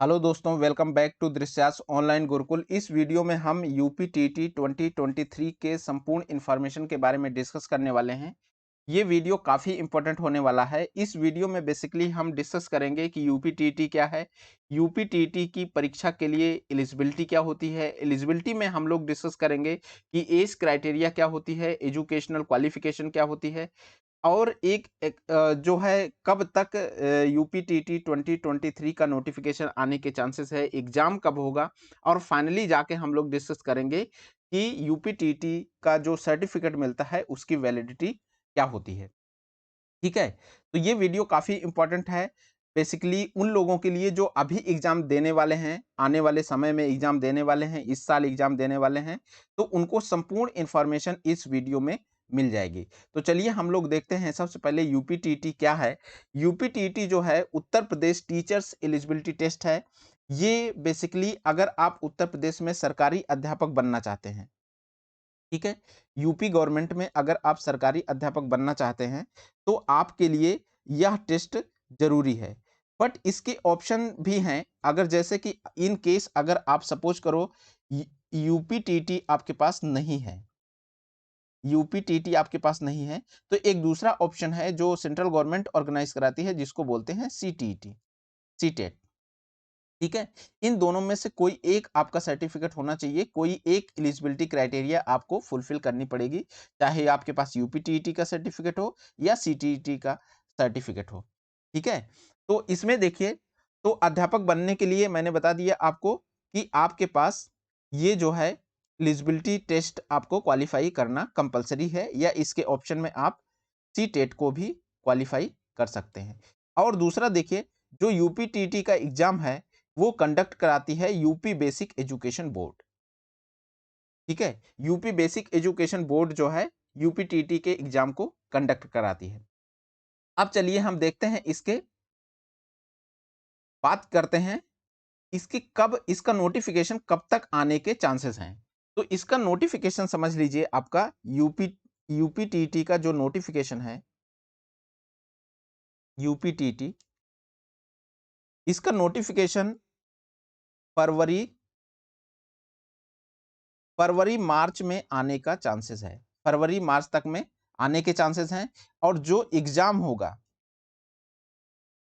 Hello दोस्तों, welcome back to Drishyas online Gurukul. इस video में हम यूपीटीटी 2023 के संपूर्ण इन्फॉर्मेशन के बारे में डिस्कस करने वाले हैं। ये वीडियो काफ़ी इंपॉर्टेंट होने वाला है। इस वीडियो में बेसिकली हम डिस्कस करेंगे कि यूपीटीटी क्या है, यूपीटीटी की परीक्षा के लिए एलिजिबिलिटी क्या होती है। एलिजिबिलिटी में हम लोग डिस्कस करेंगे कि एज क्राइटेरिया क्या होती है, एजुकेशनल क्वालिफिकेशन क्या होती है, और जो है कब तक यूपीटीटी 2023 का नोटिफिकेशन आने के चांसेस है, एग्जाम कब होगा, और फाइनली जाके हम लोग डिस्कस करेंगे कि यूपीटीटी का जो सर्टिफिकेट मिलता है उसकी वैलिडिटी क्या होती है। ठीक है, तो ये वीडियो काफ़ी इंपॉर्टेंट है बेसिकली उन लोगों के लिए जो अभी एग्ज़ाम देने वाले हैं, आने वाले समय में एग्ज़ाम देने वाले हैं, इस साल एग्ज़ाम देने वाले हैं, तो उनको संपूर्ण इन्फॉर्मेशन इस वीडियो में मिल जाएगी। तो चलिए हम लोग देखते हैं सबसे पहले यूपीटीटी क्या है। यूपीटीटी जो है Uttar Pradesh teachers eligibility test है। ये बेसिकली अगर आप उत्तर प्रदेश में सरकारी अध्यापक बनना चाहते हैं, ठीक है? यूपी गवर्नमेंट में अगर आप सरकारी अध्यापक बनना चाहते हैं, तो आपके लिए यह टेस्ट ज़रूरी है। बट इसके ऑप्शन भी हैं, अगर जैसे कि इन केस अगर आप सपोज़ करो यू यूपीटीटी आपके पास नहीं है, यूपीटीटी आपके पास नहीं है, तो एक दूसरा ऑप्शन है जो सेंट्रल गवर्नमेंट ऑर्गेनाइज़ कराती है जिसको बोलते हैं सीटीईटी, सीटेट। ठीक है? इन दोनों में से कोई एक आपका सर्टिफ़िकेट होना चाहिए, कोई एक एलिजिबिलिटी क्राइटेरिया आपको फुलफ़िल करनी पड़ेगी, चाहे आपके पास यूपीटीईटी का सर्टिफ़िकेट हो या सीटीईटी का सर्टिफ़िकेट हो। ठीक है? तो इसमें देखिए, तो अध्यापक बनने के लिए मैंने बता दिया आपको कि आपके पास ये जो है एलिजिबिलिटी टेस्ट आपको क्वालीफ़ाई करना कंपल्सरी है, या इसके ऑप्शन में आप सीटेट को भी क्वालीफ़ाई कर सकते हैं। और दूसरा देखिए, जो यूपीटीटी का एग्ज़ाम है, वो कंडक्ट कराती है यूपी बेसिक एजुकेशन बोर्ड। ठीक है? यूपी बेसिक एजुकेशन बोर्ड जो है, यूपीटीटी के एग्ज़ाम को कंडक्ट कराती है। अब चलिए हम देखते हैं बात करते हैं इसकी कब इसका नोटिफ़िकेशन कब तक आने के चांसेस हैं। तो इसका नोटिफ़िकेशन समझ लीजिए, आपका यूपीटीटी का जो नोटिफ़िकेशन है, यूपीटीटी, इसका नोटिफ़िकेशन फरवरी फरवरी मार्च में आने का चांसेस है। फरवरी मार्च तक में आने के चांसेस हैं, और जो एग्ज़ाम होगा,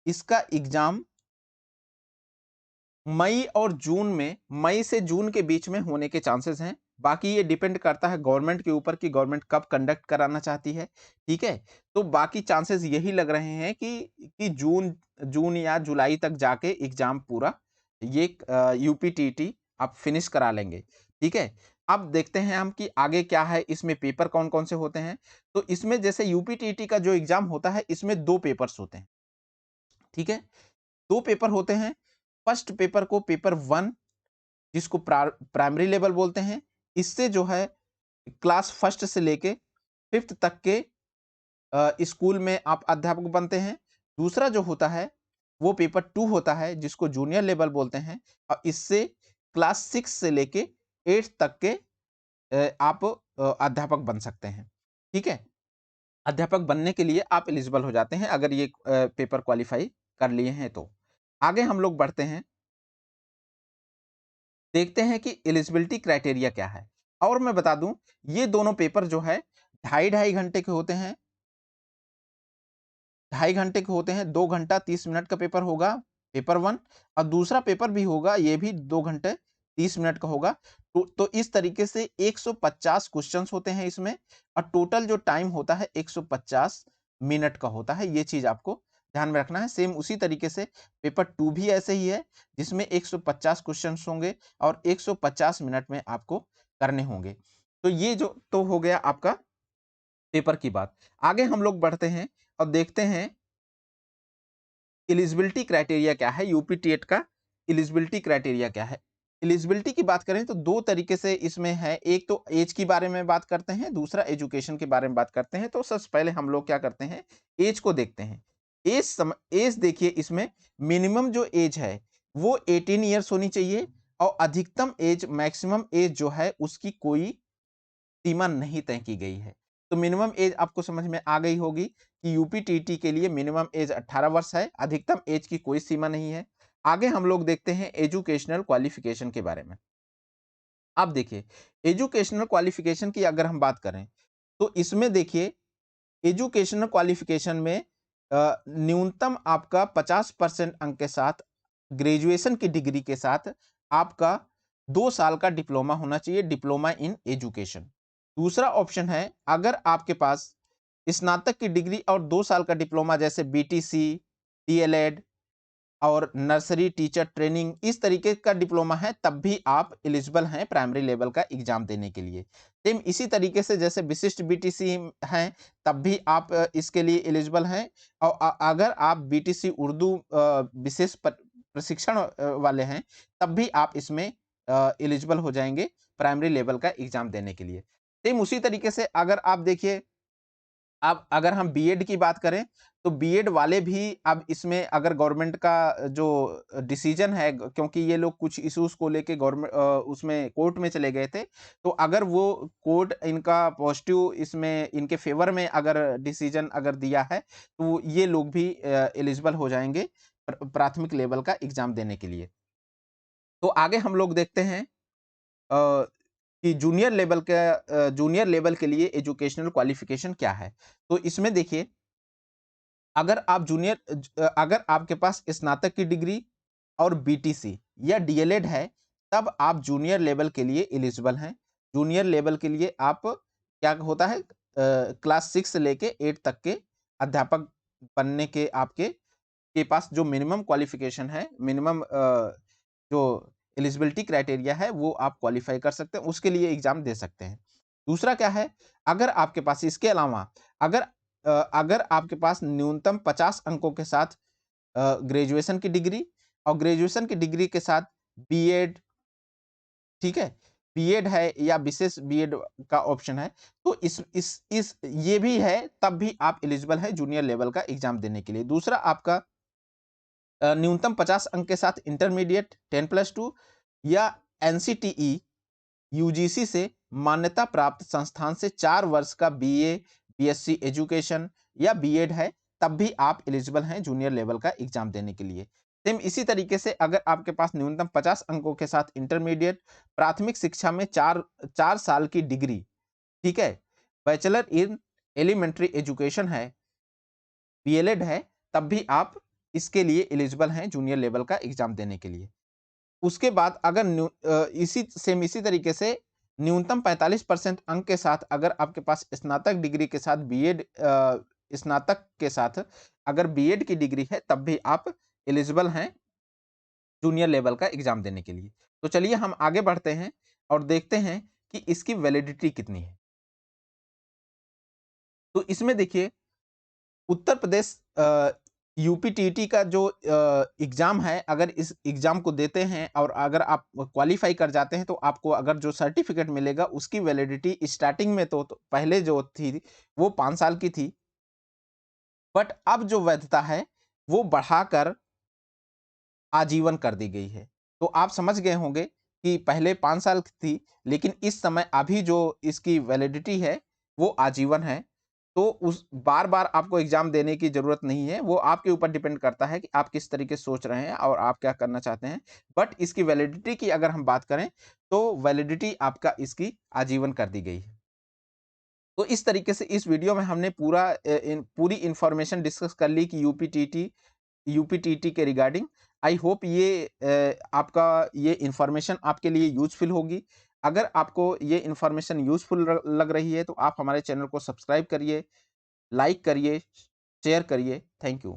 इसका एग्ज़ाम मई और जून में, मई से जून के बीच में होने के चांसेस हैं। बाकी ये डिपेंड करता है गवर्नमेंट के ऊपर कि गवर्नमेंट कब कंडक्ट कराना चाहती है। ठीक है? तो बाकी चांसेस यही लग रहे हैं कि जून जून या जुलाई तक जाके एग्ज़ाम पूरा ये यूपीटीटी आप फिनिश करा लेंगे। ठीक है? अब देखते हैं हम कि आगे क्या है, इसमें पेपर कौन-कौन से होते हैं। तो इसमें जैसे यूपीटीटी का जो एग्ज़ाम होता है, इसमें 2 पेपर्स होते हैं। ठीक है? 2 पेपर होते हैं। फर्स्ट पेपर को पेपर 1, जिसको प्राइमरी लेवल बोलते हैं, इससे जो है क्लास फर्स्ट से लेके 5th तक के स्कूल में आप अध्यापक बनते हैं। दूसरा जो होता है, वो पेपर 2 होता है जिसको जूनियर लेवल बोलते हैं, और इससे क्लास 6 से लेके 8th तक के आप अध्यापक बन सकते हैं। ठीक है? अध्यापक बनने के लिए आप एलिजिबल हो जाते हैं अगर ये पेपर क्वालीफाई कर लिए हैं तो। आगे हम लोग बढ़ते हैं, देखते हैं कि एलिजिबिलिटी क्राइटेरिया क्या है। और मैं बता दूं, ये दोनों पेपर जो है ढाई ढाई घंटे के होते हैं, 2.5 घंटे के होते हैं। 2 घंटा 30 मिनट का पेपर होगा, पेपर 1, और दूसरा पेपर भी होगा, ये भी 2 घंटे 30 मिनट का होगा। तो इस तरीके से 150 क्वेश्चंस होते हैं इसमें, और टोटल जो टाइम होता है 150 मिनट का होता है। ये चीज आपको ध्यान में रखना है। सेम उसी तरीके से पेपर 2 भी ऐसे ही है, जिसमें 150 क्वेश्चंस होंगे और 150 मिनट में आपको करने होंगे। तो ये जो तो हो गया आपका पेपर की बात। आगे हम लोग बढ़ते हैं और देखते हैं एलिजिबिलिटी क्राइटेरिया क्या है, यूपी टेट का एलिजिबिलिटी क्राइटेरिया क्या है। एलिजिबिलिटी की बात करें तो 2 तरीके से इसमें है, एक तो ऐज के बारे में बात करते हैं, दूसरा एजुकेशन के बारे में बात करते हैं। तो सबसे पहले हम लोग क्या करते हैं, ऐज को देखते हैं। ऐज देखिए, इसमें मिनिमम जो ऐज है वो 18 इयर्स होनी चाहिए, और अधिकतम ऐज, मैक्सिमम ऐज जो है उसकी कोई सीमा नहीं तय की गई है। तो मिनिमम एज आपको समझ में आ गई होगी कि यूपी टीटी के लिए मिनिमम एज 18 वर्ष है, अधिकतम एज की कोई सीमा नहीं है। आगे हम लोग देखते हैं एजुकेशनल क्वालिफिकेशन के बारे में। आप देखिए, एजुकेशनल क्वालिफिकेशन की अगर हम बात करें, तो इसमें देखिए एजुकेशनल क्वालिफिकेशन में न्यूनतम आपका 50% अंक के साथ ग्रेजुएशन की डिग्री के साथ आपका 2 साल का डिप्लोमा होना चाहिए, डिप्लोमा इन एजुकेशन। दूसरा ऑप्शन है, अगर आपके पास स्नातक की डिग्री और 2 साल का डिप्लोमा जैसे बीटीसी, डीएलएड और नर्सरी टीचर ट्रेनिंग इस तरीके का डिप्लोमा है, तब भी आप एलिजिबल हैं प्राइमरी लेवल का एग्जाम देने के लिए। सेम इसी तरीके से जैसे विशिष्ट बीटीसी हैं, तब भी आप इसके लिए एलिजिबल हैं और अगर आप बीटीसी उर्दू विशेष प्रशिक्षण वाले हैं, तब भी आप इसमें एलिजिबल हो जाएंगे प्राइमरी लेवल का एग्जाम देने के लिए। सेम उसी तरीके से अगर आप देखिए, अब अगर हम बीएड की बात करें, तो बीएड वाले भी अब इसमें अगर गवर्नमेंट का जो डिसीजन है, क्योंकि ये लोग कुछ इश्यूज को लेके गवर्नमेंट उसमें कोर्ट में चले गए थे, तो अगर वो कोर्ट इनका पॉजिटिव इसमें इनके फेवर में अगर डिसीजन अगर दिया है, तो ये लोग भी एलिजिबल हो जाएंगे प्राथमिक लेवल का एग्जाम देने के लिए। तो आगे हम लोग देखते हैं कि जूनियर लेवल के लिए एजुकेशनल क्वालिफिकेशन क्या है। तो इसमें देखिए, अगर आपके पास स्नातक की डिग्री और बीटीसी या डीएलएड है, तब आप जूनियर लेवल के लिए एलिजिबल हैं। जूनियर लेवल के लिए आप क्या होता है, क्लास 6 से लेके 8 तक के अध्यापक बनने के के पास जो मिनिमम क्वालिफिकेशन है, मिनिमम जो एलिजिबिलिटी क्राइटेरिया है, वो आप क्वालिफाई कर सकते हैं, उसके लिए एग्जाम दे सकते हैं। दूसरा क्या है, अगर आपके पास इसके अलावा अगर अगर आपके पास न्यूनतम 50 अंकों के साथ ग्रेजुएशन की डिग्री और ग्रेजुएशन की डिग्री के साथ बीएड, ठीक है? बीएड है या विशेष बीएड का ऑप्शन है, तो इस ये भी है, तब भी आप एलिजिबल हैं जूनियर लेवल का एग्जाम देने के लिए। दूसरा आपका न्यूनतम 50 अंक के साथ इंटरमीडिएट 10+2 या एनसीटीई यूजीसी से मान्यता प्राप्त संस्थान से 4 वर्ष का बीए, बीएससी एजुकेशन या बीएड है, तब भी आप एलिजिबल हैं जूनियर लेवल का एग्जाम देने के लिए। सेम इसी तरीके से अगर आपके पास न्यूनतम 50 अंकों के साथ इंटरमीडिएट प्राथमिक शिक्षा में 4 साल की डिग्री, ठीक है? बैचलर इन एलिमेंट्री एजुकेशन है, बीएलएड है, तब भी आप इसके लिए एलिजिबल हैं जूनियर लेवल का एग्जाम देने के लिए। उसके बाद अगर इसी तरीके से न्यूनतम 45% अंक के साथ अगर आपके पास स्नातक डिग्री के साथ बीएड, स्नातक के साथ अगर बीएड की डिग्री है, तब भी आप एलिजिबल हैं जूनियर लेवल का एग्जाम देने के लिए। तो चलिए हम आगे बढ़ते हैं और देखते हैं कि इसकी वैलिडिटी कितनी है। तो इसमें देखिए, उत्तर प्रदेश यूपीटीटी का जो एग्ज़ाम है, अगर इस एग्ज़ाम को देते हैं और अगर आप क्वालीफाई कर जाते हैं, तो आपको अगर जो सर्टिफिकेट मिलेगा उसकी वैलिडिटी स्टार्टिंग में तो पहले जो थी वो 5 साल की थी, बट अब जो वैधता है वो बढ़ाकर आजीवन कर दी गई है। तो आप समझ गए होंगे कि पहले 5 साल की थी, लेकिन इस समय अभी जो इसकी वैलिडिटी है वो आजीवन है। तो उस बार-बार आपको एग्ज़ाम देने की ज़रूरत नहीं है, वो आपके ऊपर डिपेंड करता है कि आप किस तरीके से सोच रहे हैं और आप क्या करना चाहते हैं। बट इसकी वैलिडिटी की अगर हम बात करें, तो वैलिडिटी आपका इसकी आजीवन कर दी गई है। तो इस तरीके से इस वीडियो में हमने पूरी इन्फॉर्मेशन डिस्कस कर ली कि यूपीटीटी के रिगार्डिंग। आई होप आपका ये इन्फॉर्मेशन आपके लिए यूज़फुल होगी। अगर आपको ये इन्फॉर्मेशन यूज़फुल लग रही है, तो आप हमारे चैनल को सब्सक्राइब करिए, लाइक करिए, शेयर करिए। Thank you.